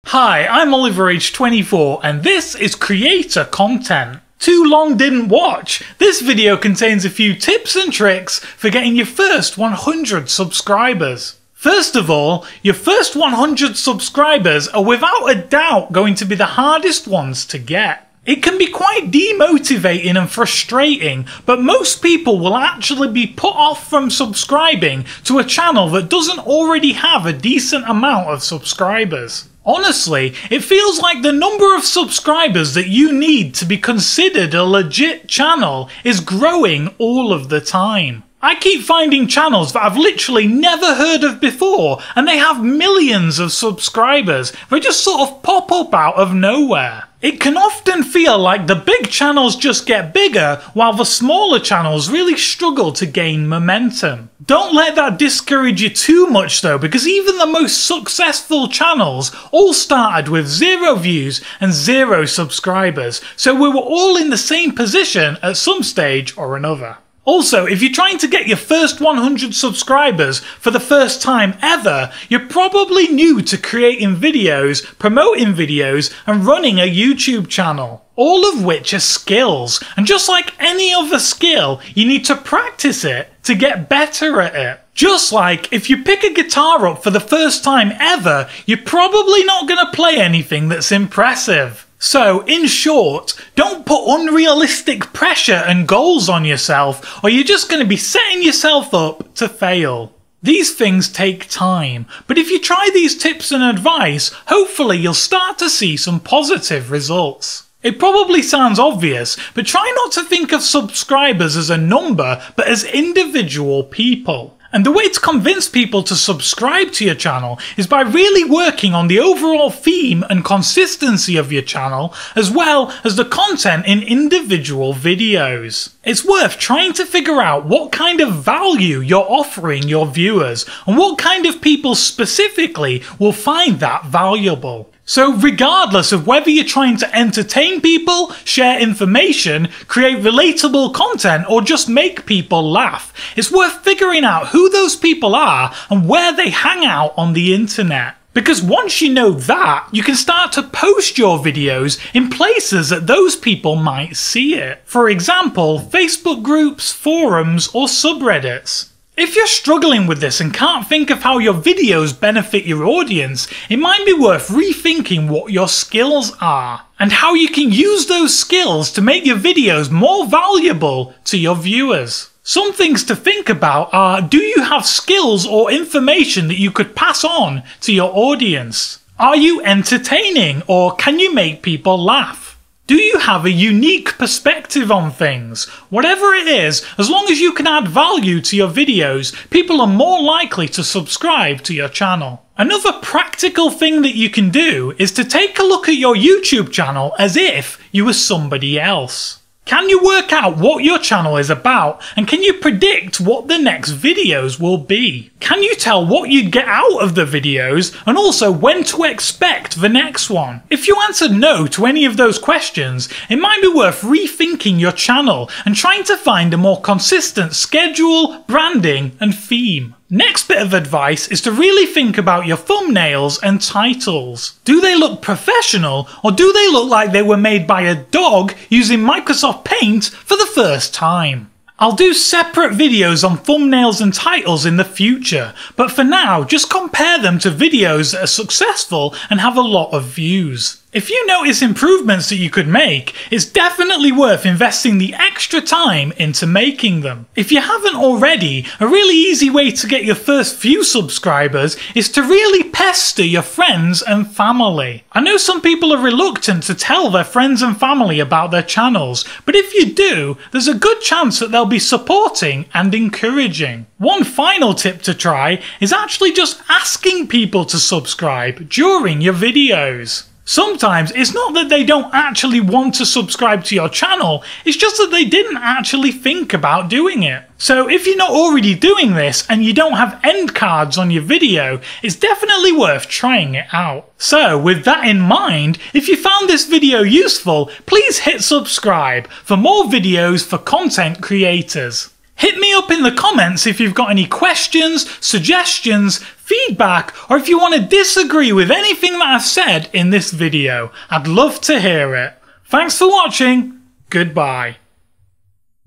Hi, I'm Oliver age 24 and this is creator content. Too long didn't watch? This video contains a few tips and tricks for getting your first 100 subscribers. First of all, your first 100 subscribers are without a doubt going to be the hardest ones to get. It can be quite demotivating and frustrating, but most people will actually be put off from subscribing to a channel that doesn't already have a decent amount of subscribers. Honestly, it feels like the number of subscribers that you need to be considered a legit channel is growing all of the time. I keep finding channels that I've literally never heard of before and they have millions of subscribers. They just sort of pop up out of nowhere. It can often feel like the big channels just get bigger while the smaller channels really struggle to gain momentum. Don't let that discourage you too much though, because even the most successful channels all started with 0 views and 0 subscribers, so we were all in the same position at some stage or another. Also, if you're trying to get your first 100 subscribers for the first time ever, you're probably new to creating videos, promoting videos, and running a YouTube channel. All of which are skills, and just like any other skill, you need to practice it to get better at it. Just like if you pick a guitar up for the first time ever, you're probably not going to play anything that's impressive. So, in short, don't put unrealistic pressure and goals on yourself, or you're just going to be setting yourself up to fail. These things take time, but if you try these tips and advice, hopefully you'll start to see some positive results. It probably sounds obvious, but try not to think of subscribers as a number, but as individual people. And the way to convince people to subscribe to your channel is by really working on the overall theme and consistency of your channel, as well as the content in individual videos. It's worth trying to figure out what kind of value you're offering your viewers, and what kind of people specifically will find that valuable. So regardless of whether you're trying to entertain people, share information, create relatable content, or just make people laugh, it's worth figuring out who those people are and where they hang out on the internet. Because once you know that, you can start to post your videos in places that those people might see it. For example, Facebook groups, forums, or subreddits. If you're struggling with this and can't think of how your videos benefit your audience, it might be worth rethinking what your skills are, and how you can use those skills to make your videos more valuable to your viewers. Some things to think about are, do you have skills or information that you could pass on to your audience? Are you entertaining, or can you make people laugh? Do you have a unique perspective on things? Whatever it is, as long as you can add value to your videos, people are more likely to subscribe to your channel. Another practical thing that you can do is to take a look at your YouTube channel as if you were somebody else. Can you work out what your channel is about, and can you predict what the next videos will be? Can you tell what you'd get out of the videos, and also when to expect the next one? If you answered no to any of those questions, it might be worth rethinking your channel and trying to find a more consistent schedule, branding, and theme. Next bit of advice is to really think about your thumbnails and titles. Do they look professional, or do they look like they were made by a dog using Microsoft Paint for the first time? I'll do separate videos on thumbnails and titles in the future, but for now just compare them to videos that are successful and have a lot of views. If you notice improvements that you could make, it's definitely worth investing the extra time into making them. If you haven't already, a really easy way to get your first few subscribers is to really pester your friends and family. I know some people are reluctant to tell their friends and family about their channels, but if you do, there's a good chance that they'll be supporting and encouraging. One final tip to try is actually just asking people to subscribe during your videos. Sometimes it's not that they don't actually want to subscribe to your channel, it's just that they didn't actually think about doing it. So if you're not already doing this and you don't have end cards on your video, it's definitely worth trying it out. So with that in mind, if you found this video useful, please hit subscribe for more videos for content creators. Hit me up in the comments if you've got any questions, suggestions, feedback, or if you want to disagree with anything that I've said in this video. I'd love to hear it. Thanks for watching. Goodbye.